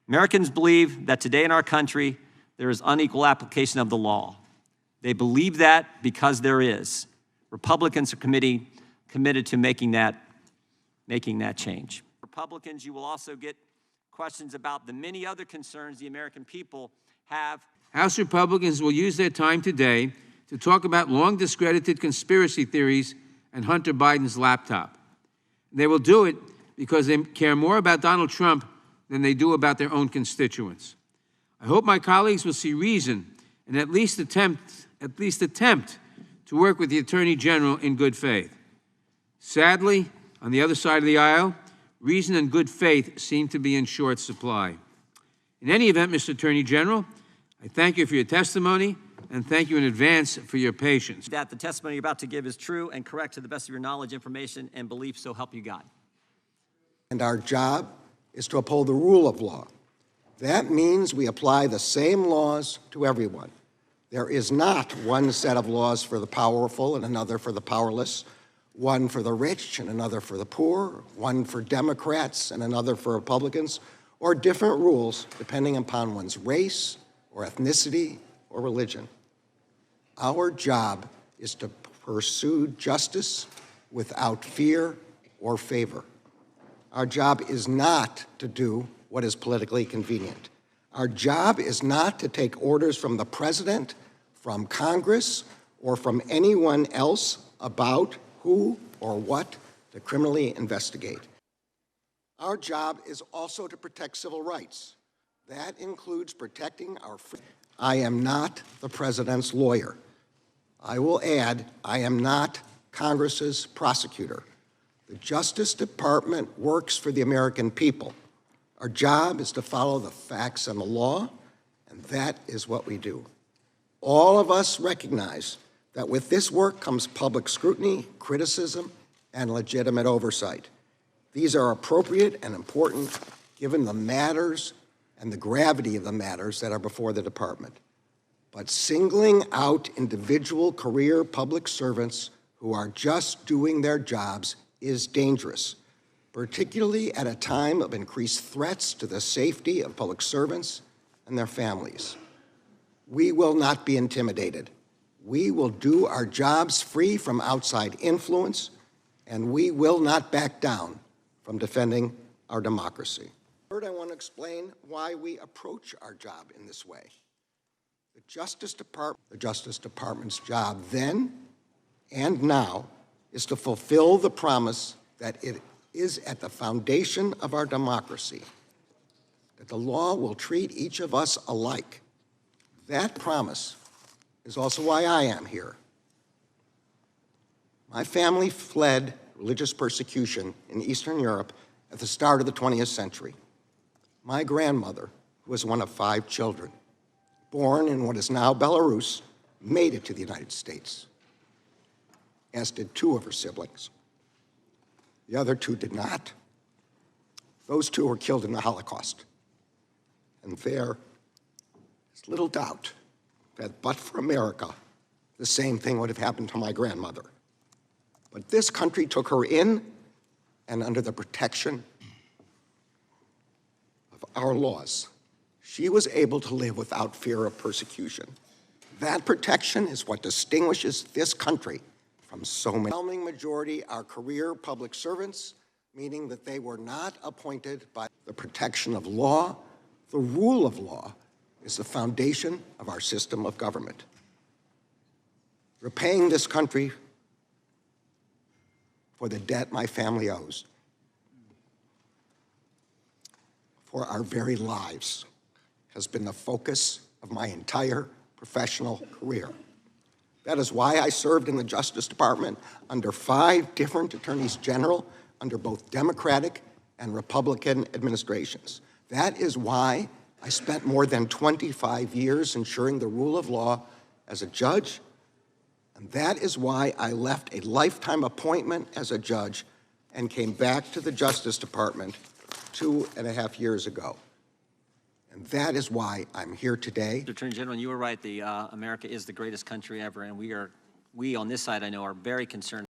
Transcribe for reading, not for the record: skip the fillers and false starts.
Americans believe that today in our country there is unequal application of the law. They believe that because there is. Republicans are committed to making that change. Republicans, you will also get questions about the many other concerns the American people have. House Republicans will use their time today to talk about long discredited conspiracy theories and Hunter Biden's laptop. They will do it because they care more about Donald Trump than they do about their own constituents. I hope my colleagues will see reason and at least attempt to work with the Attorney General in good faith. Sadly, on the other side of the aisle, reason and good faith seem to be in short supply. In any event, Mr. Attorney General, I thank you for your testimony and thank you in advance for your patience. That the testimony you're about to give is true and correct to the best of your knowledge, information, and belief, so help you God. And our job is to uphold the rule of law. That means we apply the same laws to everyone. There is not one set of laws for the powerful and another for the powerless, one for the rich and another for the poor, one for Democrats and another for Republicans, or different rules depending upon one's race or ethnicity or religion. Our job is to pursue justice without fear or favor. Our job is not to do what is politically convenient. Our job is not to take orders from the president, from Congress, or from anyone else about who or what to criminally investigate. Our job is also to protect civil rights. That includes protecting our freedom. I am not the president's lawyer. I will add, I am not Congress's prosecutor. The Justice Department works for the American people. Our job is to follow the facts and the law, and that is what we do. All of us recognize that with this work comes public scrutiny, criticism, and legitimate oversight. These are appropriate and important given the matters and the gravity of the matters that are before the department. But singling out individual career public servants who are just doing their jobs is dangerous, particularly at a time of increased threats to the safety of public servants and their families. We will not be intimidated. We will do our jobs free from outside influence, and we will not back down from defending our democracy. Third, I want to explain why we approach our job in this way. The Justice Department's job then and now is to fulfill the promise that it is at the foundation of our democracy, that the law will treat each of us alike. That promise is also why I am here. My family fled religious persecution in Eastern Europe at the start of the 20th century. My grandmother, who was one of 5 children, born in what is now Belarus, made it to the United States, as did 2 of her siblings. The other 2 did not. Those 2 were killed in the Holocaust. And there is little doubt that but for America, the same thing would have happened to my grandmother. But this country took her in, and under the protection of our laws, she was able to live without fear of persecution. That protection is what distinguishes this country from so many. The overwhelming majority are career public servants, meaning that they were not appointed by the protection of law. The rule of law is the foundation of our system of government. Repaying this country for the debt my family owes, for our very lives, has been the focus of my entire professional career. That is why I served in the Justice Department under 5 different attorneys general under both Democratic and Republican administrations. That is why I spent more than 25 years ensuring the rule of law as a judge, and that is why I left a lifetime appointment as a judge and came back to the Justice Department 2.5 years ago. And that is why I'm here today. Mr. Attorney General, you were right. America is the greatest country ever, and we on this side, I know, are very concerned